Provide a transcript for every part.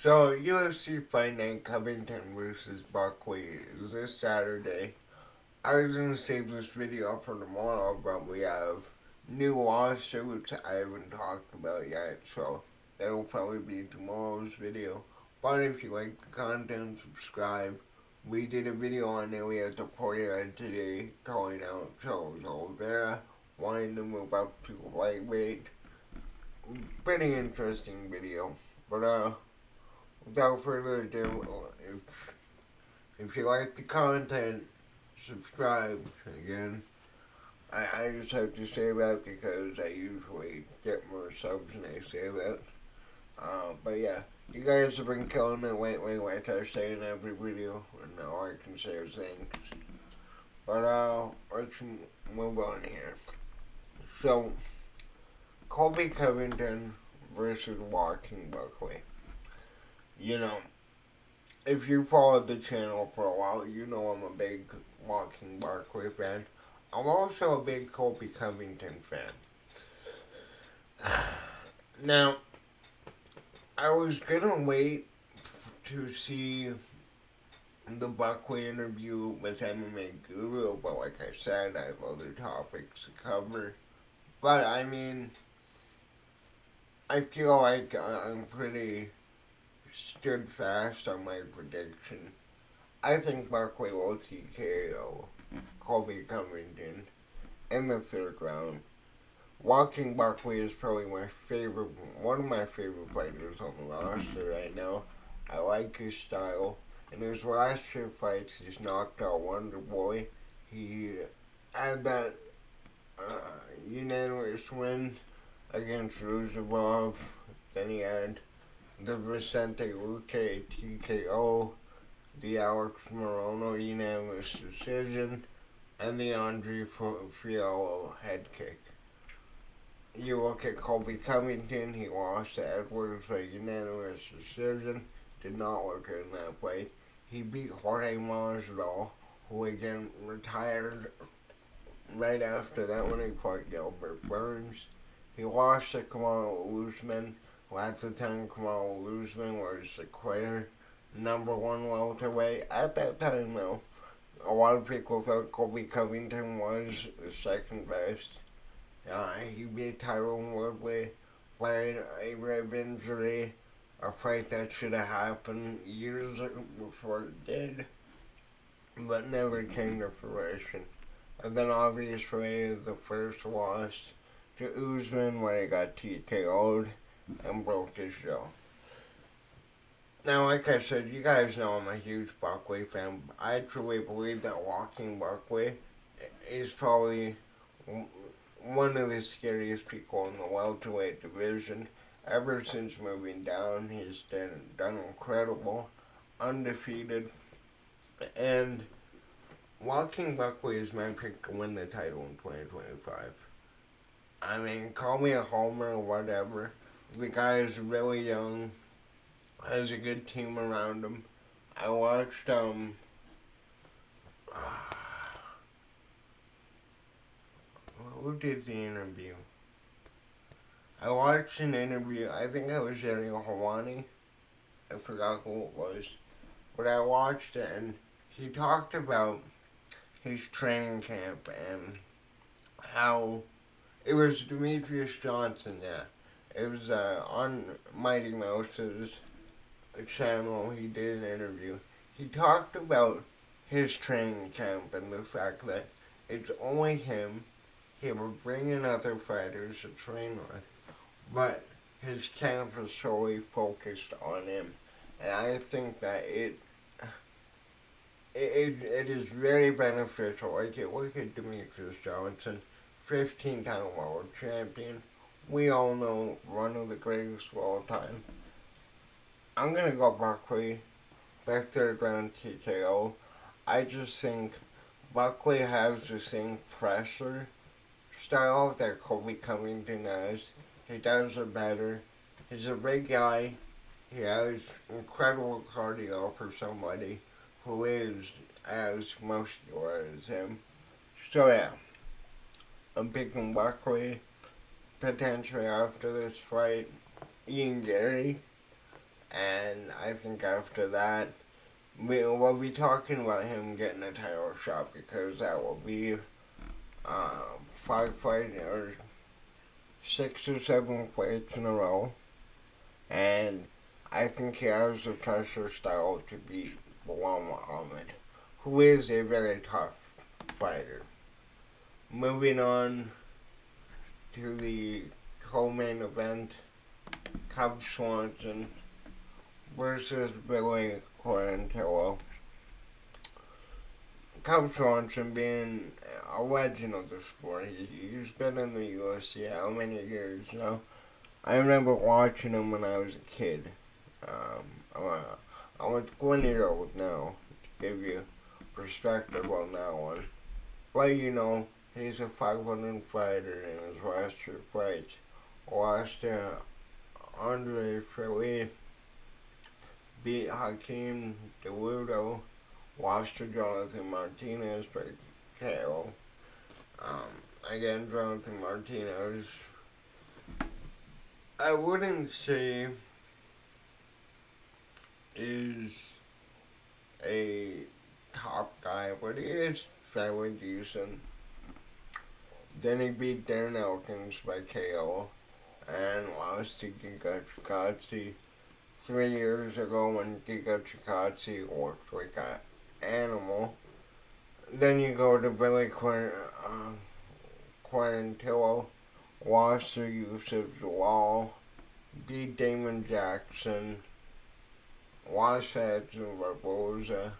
So, UFC Fight Night Covington versus Buckley is this Saturday. I was gonna save this video for tomorrow, but we have new lawsuits I haven't talked about yet, so that'll probably be tomorrow's video. But if you like the content, subscribe. We did a video on it. We had the Poirier today calling out Charles Oliveira, wanting to move up to lightweight. Pretty interesting video. But without further ado, if you like the content, subscribe. Again, I just have to say that because I usually get more subs and I say that. But yeah, you guys have been killing it lately, like I say in every video, and all I can say is thanks. But let's move on here. So, Colby Covington versus Walking Buckley. You know, if you followed the channel for a while, you know I'm a big Walking Buckley fan. I'm also a big Colby Covington fan. Now, I was gonna wait to see the Buckley interview with MMA Guru, but like I said, I have other topics to cover. But I mean, I feel like I'm pretty stood fast on my prediction. I think Buckley will TKO Colby Covington in the third round. Walking Buckley is probably one of my favorite fighters on the roster right now. I like his style. In his last two fights, he's knocked out Wonder Boy. He had that unanimous win against Ruzabov. Then he had the Vicente Luque TKO, the Alex Morono unanimous decision, and the Andre Fiallo head kick. You look at Colby Covington, he lost to Edwards by unanimous decision. Did not look good in that fight. He beat Jorge Masvidal, who again retired right after that when he fought Gilbert Burns. He lost to Kamaru Usman, who at the time Kamaru Usman was the clear #1 welterweight. At that time, though, a lot of people thought Colby Covington was the second best. He beat Tyrone Woodley, played a rib injury, a fight that should have happened years before it did, but never came to fruition. And then obviously the first loss to Usman when he got TKO'd and broke his jaw. Now, like I said, you guys know I'm a huge Buckley fan. I truly believe that Walking Buckley is probably one of the scariest people in the welterweight division. Ever since moving down, he's done incredible, undefeated, and Walking Buckley is my pick to win the title in 2025. I mean, call me a homer or whatever. The guy is really young, has a good team around him. I watched, who did the interview? I watched an interview, I think it was Ariel Hawani. I forgot who it was. But I watched it and he talked about his training camp and how it was Demetrius Johnson, yeah. It was on Mighty Mouse's channel, he did an interview. He talked about his training camp and the fact that it's only him. He would bring in other fighters to train with, but his camp is solely focused on him. And I think that it is very beneficial. Like, look at Demetrius Johnson, 15-time world champion. We all know one of the greatest of all time. I'm going to go Buckley by third round TKO. I just think Buckley has the same pressure style that Colby Covington has. He does it better. He's a big guy. He has incredible cardio for somebody who is as muscular as him. So yeah, I'm picking Buckley potentially after this fight. Ian Gary. And I think after that, we'll be talking about him getting a title shot because that will be 5 fights or 6 or 7 fights in a row. And I think he has the pressure style to beat Bilal Muhammad, who is a very tough fighter. Moving on to the co-main event, Cub Swanson versus Billy Quarantillo. Cub Swanson being a legend of the sport. He's been in the UFC how many years now? I remember watching him when I was a kid. I'm a 20-year-old now, to give you perspective on that one. But he's a 500 fighter in his last 2 fights. Lost to Andre Fili, beat Hakeem DeLudo, lost to Jonathan Martinez by KO. Again, Jonathan Martinez, I wouldn't say is a top guy, but he is fairly decent. Then he beat Darren Elkins by KO and lost to Giga Chikadze 3 years ago when Giga Chikadze worked like an animal. Then you go to Billy Quarantillo, lost to Yusuf Zalal, beat Damon Jackson, lost to Edson Barboza,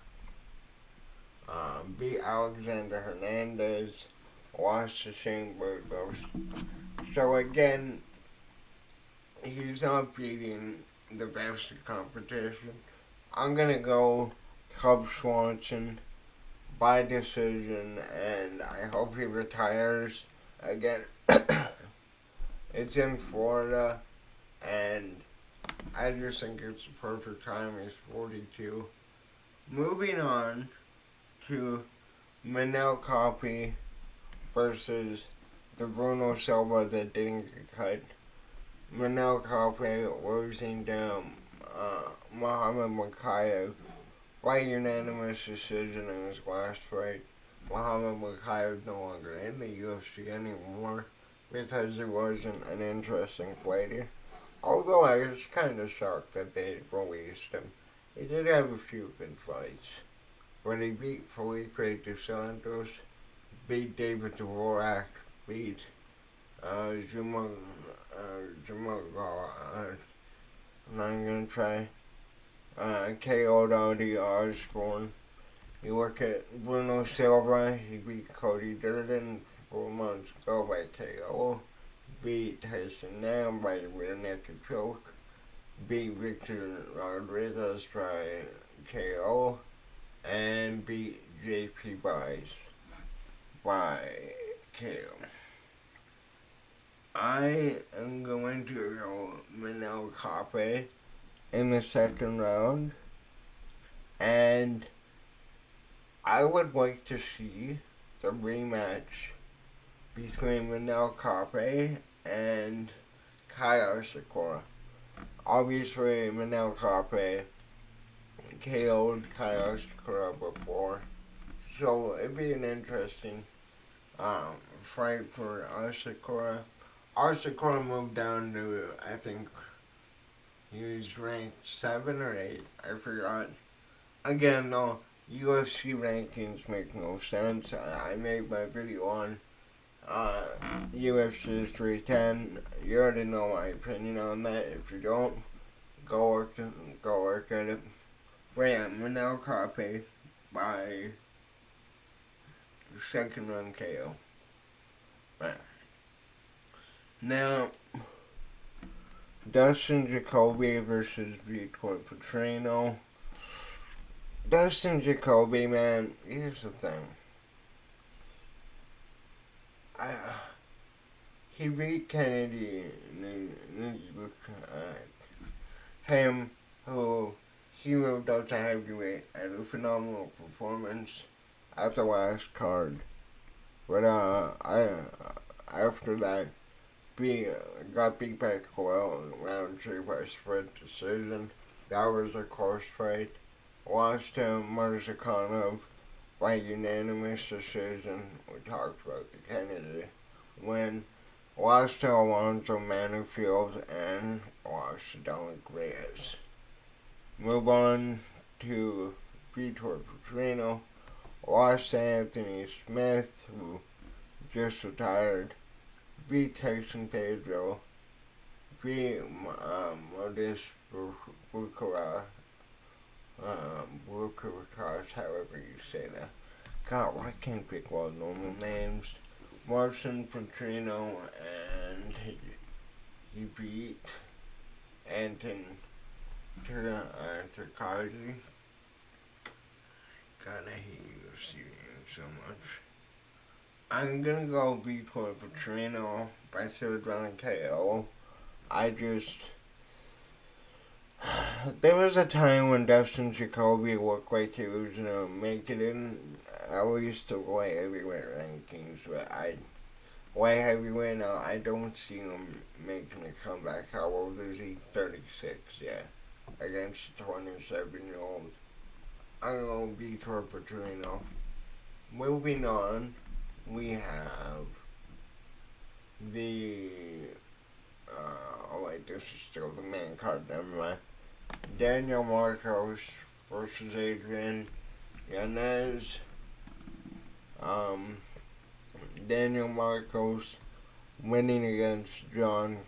beat Alexander Hernandez, lost to Shane Burgos. So again, he's not beating the best of competition. I'm gonna go Cub Swanson by decision, and I hope he retires. Again, it's in Florida, and I just think it's the perfect time. He's 42. Moving on to Manel Kape versus the Bruno Silva that didn't get cut. Manel Kape losing to Muhammad Mokaev by unanimous decision in his last fight. Muhammad Mokaev is no longer in the UFC anymore because he wasn't an interesting fighter. Although I was kind of shocked that they released him. He did have a few good fights. But he beat Felipe dos Santos, beat David Dvorak, beat Jamal I'm not even gonna try. KO'd Audi Osborne. You look at Bruno Silva, he beat Cody Durden 4 months ago by KO. Beat Tyson Nam by rear naked choke. Beat Victor Rodriguez by KO. And beat JP Buys by KO. I am going to go Manel Kape in the second round, and I would like to see the rematch between Manel Kape and Kyle Sakura. Obviously, Manel Kape KO'd Kyle Sakura before, so it'd be an interesting fight for Asakura. Asakura moved down to, I think, he was ranked 7 or 8, I forgot. Again, though, UFC rankings make no sense. I made my video on UFC 310. You already know my opinion on that. If you don't, go work at it. But yeah, Manel Kape by second round KO. Right. Now, Dustin Jacoby versus Vitor Petrino. Dustin Jacoby, man, here's the thing. He beat Kennedy him, who he moved up to heavyweight at a phenomenal performance at the last card. But after that, got beat by Coel round 3 by split decision. That was a close fight. Lost to Marzakanov by unanimous decision. We talked about the Kennedy win. Lost to Alonzo Manifield and lost to Dominic Reyes. Move on to Vitor Petrino. Lost to Anthony Smith, who just retired. Beat Tyson Pedro. Beat Modest Bucharest, however you say that. God, I can't pick all normal names. Marcin Petrino, and he beat Anton Turkalji. God, I hate UFC names so much. I'm gonna go Vitor Petrino by third round KO. There was a time when Dustin Jacoby looked like he was gonna make it in at least the light heavyweight rankings, but light heavyweight now, I don't see him making a comeback. How old is he? 36, yeah. Against a 27-year-old. I'm gonna Vitor Petrino. Moving on, we have the this is still the main card, never mind. Daniel Marcos versus Adrian Yanez. Daniel Marcos winning against John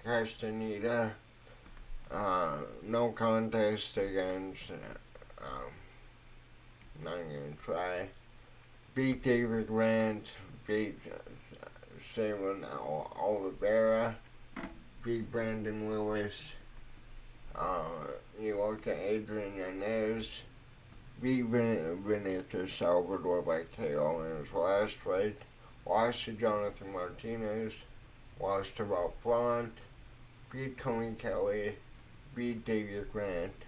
Castaneda. No contest against, not gonna try. Beat David Grant, beat Simon Oliveira, beat Brandon Lewis. You look at Adrian Yanez, beat Vinicius Salvador by KO in his last fight. Lost to Jonathan Martinez, lost to Ralph Blount, beat Tony Kelly, beat David Grant.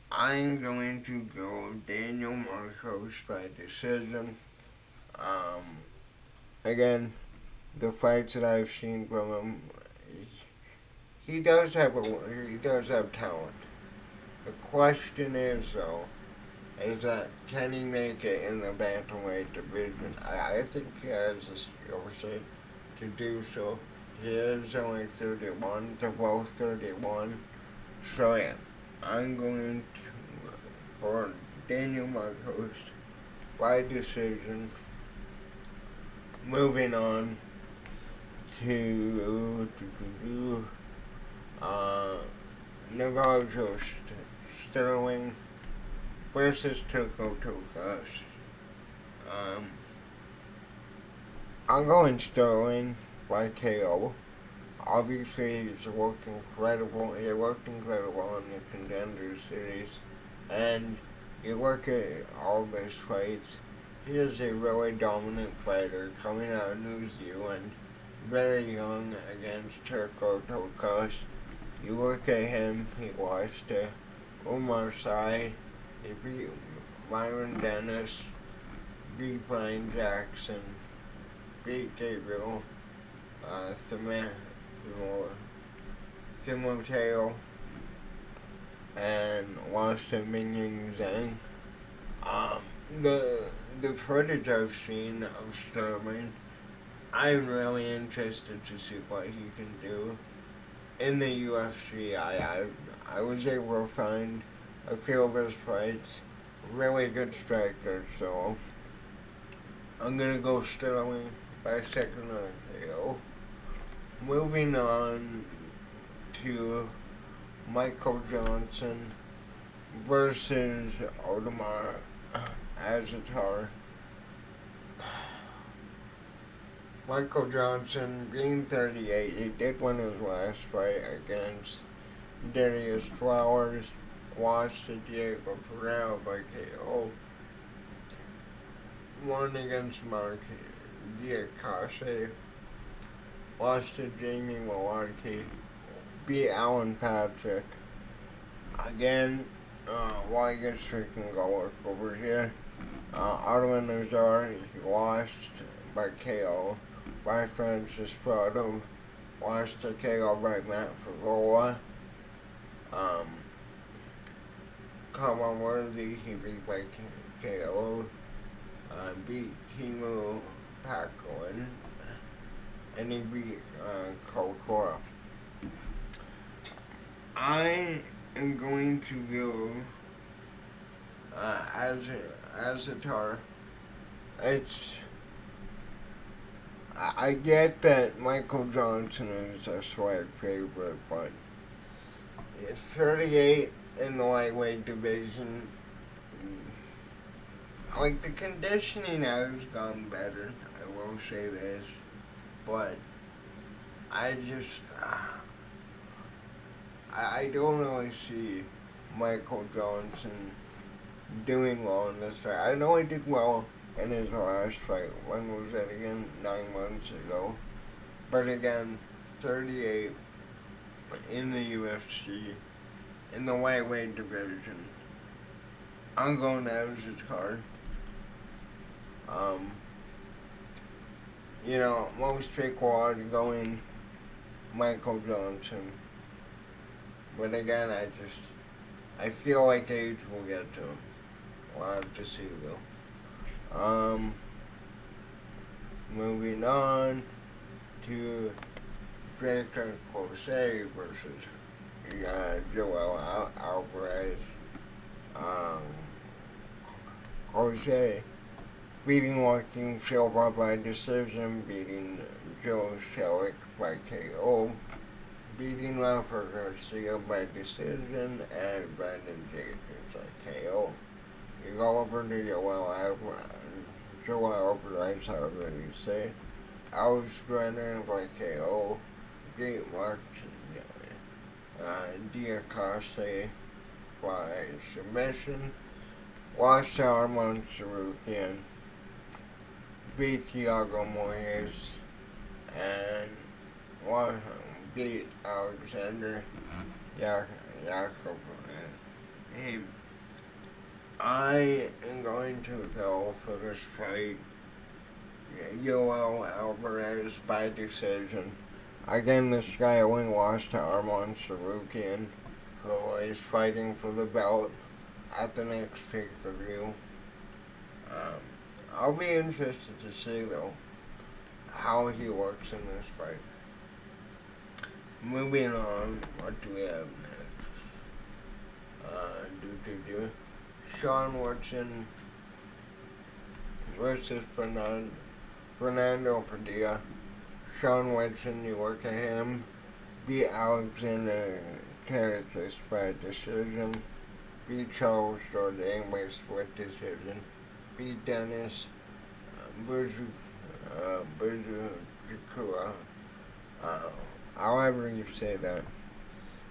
I'm going to go Daniel Marcos by decision. Again, the fights that I've seen from him, he does have talent. The question is though, is that can he make it in the bantamweight division? I think he has the skill set to do so. He is only 31, they're both 31. So yeah, I'm going to for Daniel Marcos by decision. Moving on to Navajo Sterling versus Tuco Tucas. I'm going Sterling by KO. Obviously, he's worked incredible. He worked incredible in the Contender Series, and you look at all of his fights. He is a really dominant fighter coming out of New Zealand, very young against Turco Tucas. You look at him, he lost to Umar Sy, he beat Myron Dennis, beat Brian Jackson, beat Gabriel Timoteo, and lost to Mingying Zhang. The footage I've seen of Sterling, I'm really interested to see what he can do in the UFC. I was able to find a few of his fights, really good striker, so I'm gonna go Sterling by second round KO. Moving on to Michael Johnson versus Audemars Azatar. Michael Johnson, being 38, he did win his last fight against Darius Flowers, lost to Diego Ferreira by KO, won against Mark Diakase, lost to Jamie Malarkey, beat Alan Patrick. Again, why gets freaking go over here? Ottoman Nazar, he lost by KO by Francis Prado. lost to KO by Matt Favola. Common Worthy, he beat by KO. Beat Timu Paquin. And he beat Kokora. I am going to go as a tar. I get that Michael Johnson is a swag favorite, but 38 in the lightweight division, like the conditioning has gotten better. I will say this, but I just I don't really see Michael Johnson doing well in this fight. I know he did well in his last fight. When was that again? 9 months ago. But again, 38 in the UFC, in the lightweight division. I'm going as his card. Most people are going Michael Johnson. But again, I feel like age will get to him. We'll have to see though. Moving on to Jacob Jose versus Joel Alvarez. Jose beating Joaquin Silva by decision, beating Joe Selick by KO, beating Rafa Garcia by decision, and Brandon Jacobs by KO. You go over to Joel Alvarez, however you say. Alex Brenner by KO, beat Mark Diacoste by submission, lost to Arman Sarukian, beat Thiago Moyes, and beat Alexander Jacob. I am going to go for this fight Joel Alvarez by decision. Again, this guy only lost to Arman Sarukian, who is fighting for the belt at the next pay-per-view. I'll be interested to see, though, how he works in this fight. Moving on, what do we have next? Sean Woodson versus Fernando Padilla. Sean Woodson, you work at him, beat Alexander Caratus by decision, beat Charles Jourdain by split decision, beat Dennis Buzukua, however you say that,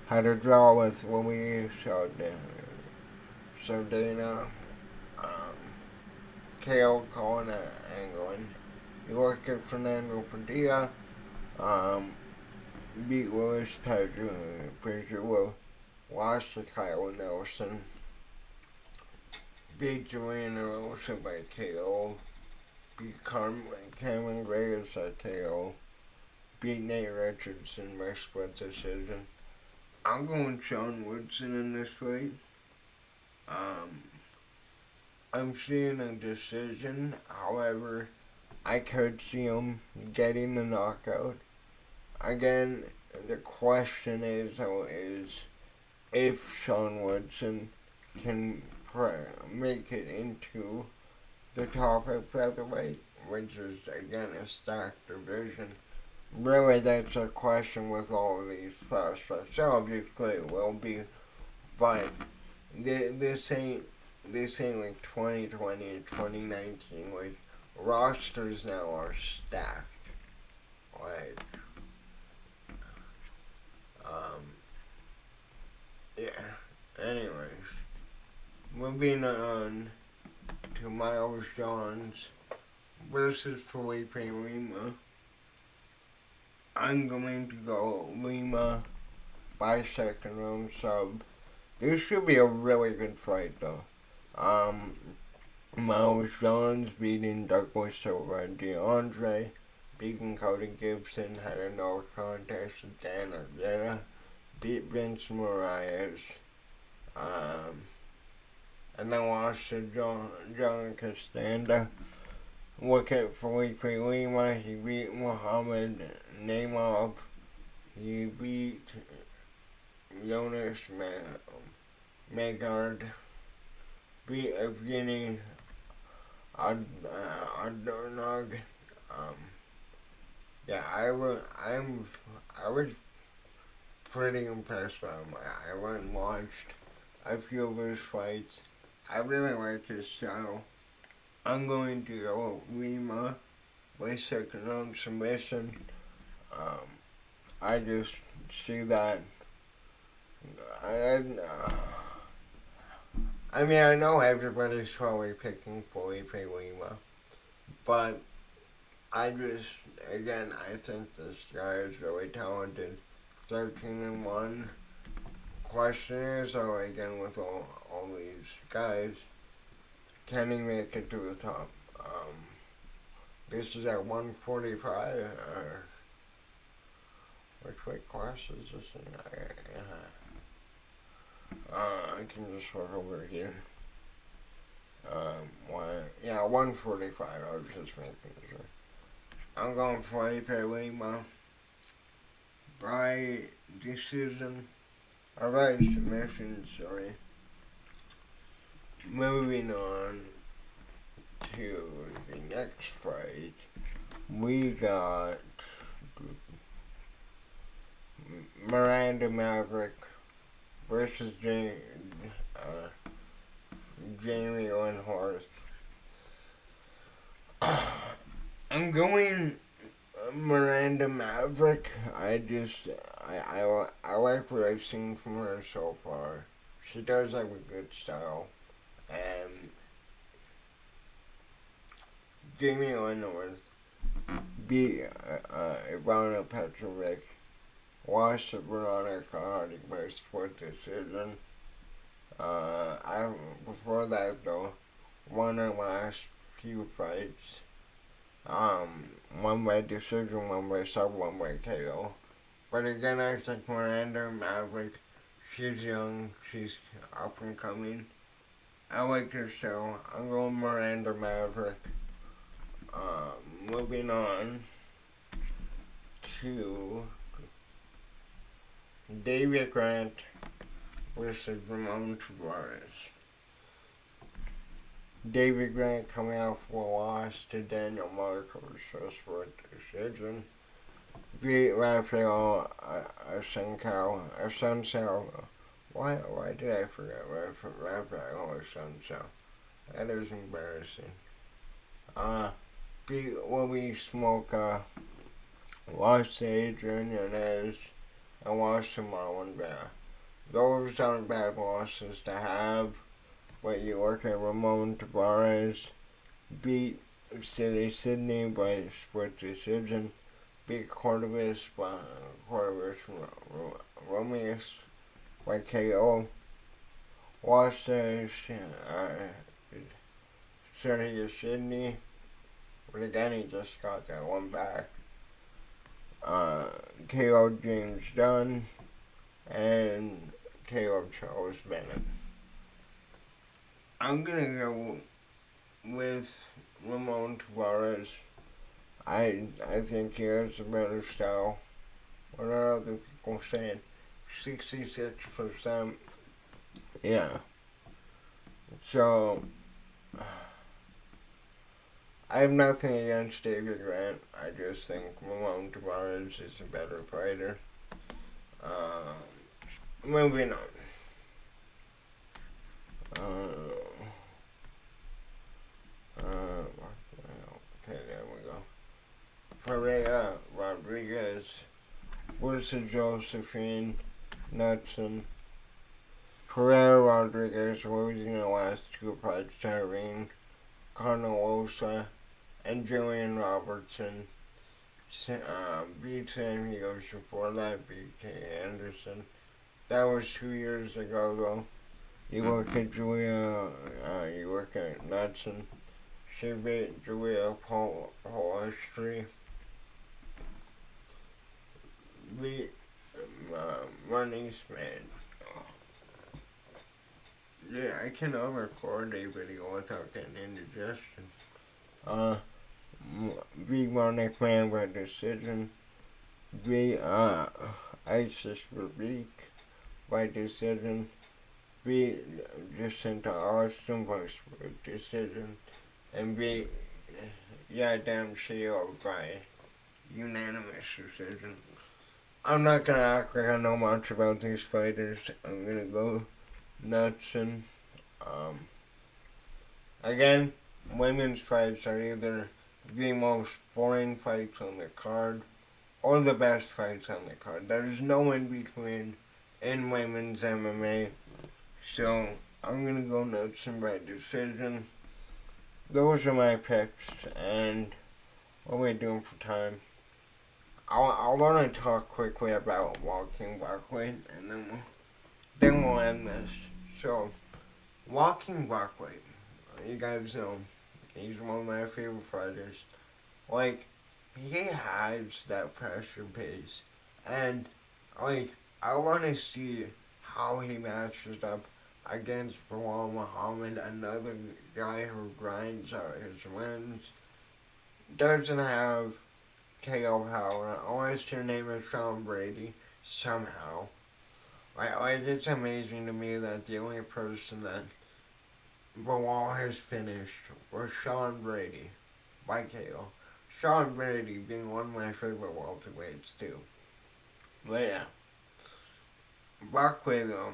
had a draw with Louis Sardana, KO Colin Anglin. You work at Fernando Padilla, beat Luis Pedro, lost to Kyle Nelson, beat Joanna Rosa by KO, beat Cameron Graves by KO, beat Nate Richardson by split decision. I'm going Sean Woodson in this fight. I'm seeing a decision, however, I could see him getting the knockout. Again, the question is if Sean Woodson can make it into the top of featherweight, which is, again, a stacked division. Really, that's a question with all of these prospects. Obviously, it will be, but this ain't like 2020 and 2019. Like, rosters now are stacked. Like, yeah. Anyways, moving on to Miles Johns versus Felipe Lima. I'm going to go Lima by second round sub. This should be a really good fight, though. Miles Johns beating Douglas Silva and DeAndre, beating Cody Gibson, had a no contest with Dan Argueta, beat Vince Moraes, um, and then lost to John Castanda. Look at Felipe Lima, he beat Muhammad Naimov, he beat Jonas Megard, beat Evgeny Adornog. Yeah, I was pretty impressed by him. I went and watched a few of his fights. I really like his style. I'm going to go with Lima by second round submission. I just see that. I, I mean, I know everybody's probably picking Felipe Lima, but again, I think this guy is really talented. 13-1. Question is, though, again, with all these guys, can he make it to the top? This is at 145, or which weight class is this in? I can just look over here. 145, I was just making sure. I'm going Felipe Lima by decision, or by submission, sorry. Moving on to the next fight, we got Miranda Maverick versus Jamie Lenhorst. I'm going Miranda Maverick. I like what I've seen from her so far. She does have a good style. And Jamie Lenhorst beat Ivana Petrovic, lost to Veronica Hardy by split decision. Before that though, won her last few fights. One by decision, one by sub, one by KO. But again, I think Miranda Maverick, she's young, she's up and coming. I like her style. I'm going Miranda Maverick. Moving on to David Grant versus Ramon Tavares. David Grant coming off a loss to Daniel Marcos for decision. Beat Rafael Assunção. Why did I forget Rafael Assunção? That is embarrassing. Beat Louis Smoka, lost to Adrian Yanez, and lost to Marlon Vera. Those aren't bad losses to have, but you look at Ramon Tavares, beat Sydney by split decision, beat Cordovis Romeus by KO, lost to Sergio Sydney, but again he just got that one back. KO James Dunn, and KO Charles Bennett. I'm gonna go with Ramon Tavares. I think he has a better style. What are other people saying? 66%. Yeah. So, I have nothing against David Grant. I just think Ramon Tavares is a better fighter. Moving on. Okay, there we go. Pereira Rodriguez versus Josephine Knudsen. Pereira Rodriguez losing the last two fights to Irene Carnalosa and Julian Robertson. Beat Sam Hughes before that, beat Kay Anderson. That was 2 years ago though. You look at Knudsen. She beat Julia Polastri. be money spent. Yeah, I cannot record a video without getting indigestion. Uh, be money fan by decision. Be ISIS for week by decision. Be Jacinta Austin by decision. And be damn CO by unanimous decision. I'm not gonna act like I know much about these fighters. I'm gonna go nuts and again, women's fights are either the most boring fights on the card or the best fights on the card. There's no in between in women's MMA. So I'm gonna go nuts and by decision. Those are my picks, and what are we doing for time? I want to talk quickly about walking Buckley, and then we'll end this. So, walking Buckley, you guys know, he's one of my favorite fighters. Like, he has that pressure pace, and like, I want to see how he matches up against Bilal Muhammad, another guy who grinds out his wins. Doesn't have KO power, unless your name is Sean Brady, somehow. Like, it's amazing to me that the only person that Bilal has finished was Sean Brady by KO. Sean Brady being one of my favorite welterweights, too. But yeah. Buckley, though,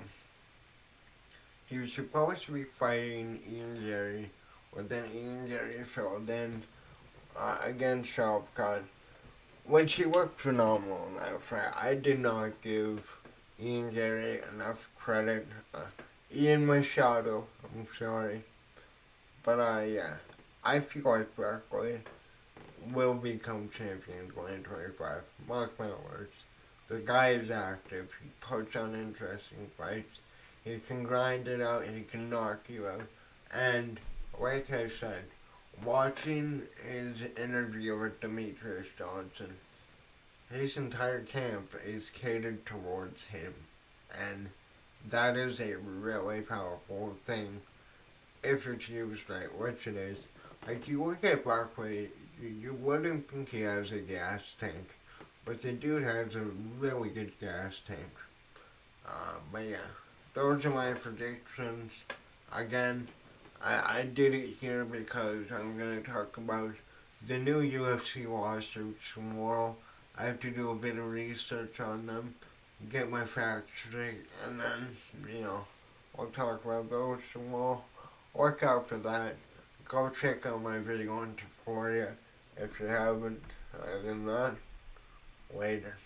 he was supposed to be fighting Ian Gary, but then Ian Gary filled in against Shavkat, which he looked phenomenal in that fight. I did not give Ian Gary enough credit. Ian Machado, I'm sorry. But yeah, I feel like Buckley will become champion in 2025. Mark my words. The guy is active. He puts on interesting fights. He can grind it out. He can knock you out. And like I said, watching his interview with Demetrius Johnson, his entire camp is catered towards him. And that is a really powerful thing if it's used right, which it is. Like, you look at Buckley, you wouldn't think he has a gas tank, but the dude has a really good gas tank. But yeah, those are my predictions. Again, I did it here because I'm going to talk about the new UFC lawsuits tomorrow. I have to do a bit of research on them, get my facts straight, and then, we'll talk about those tomorrow. Look out for that. Go check out my video on Taforia if you haven't. Other than that, later.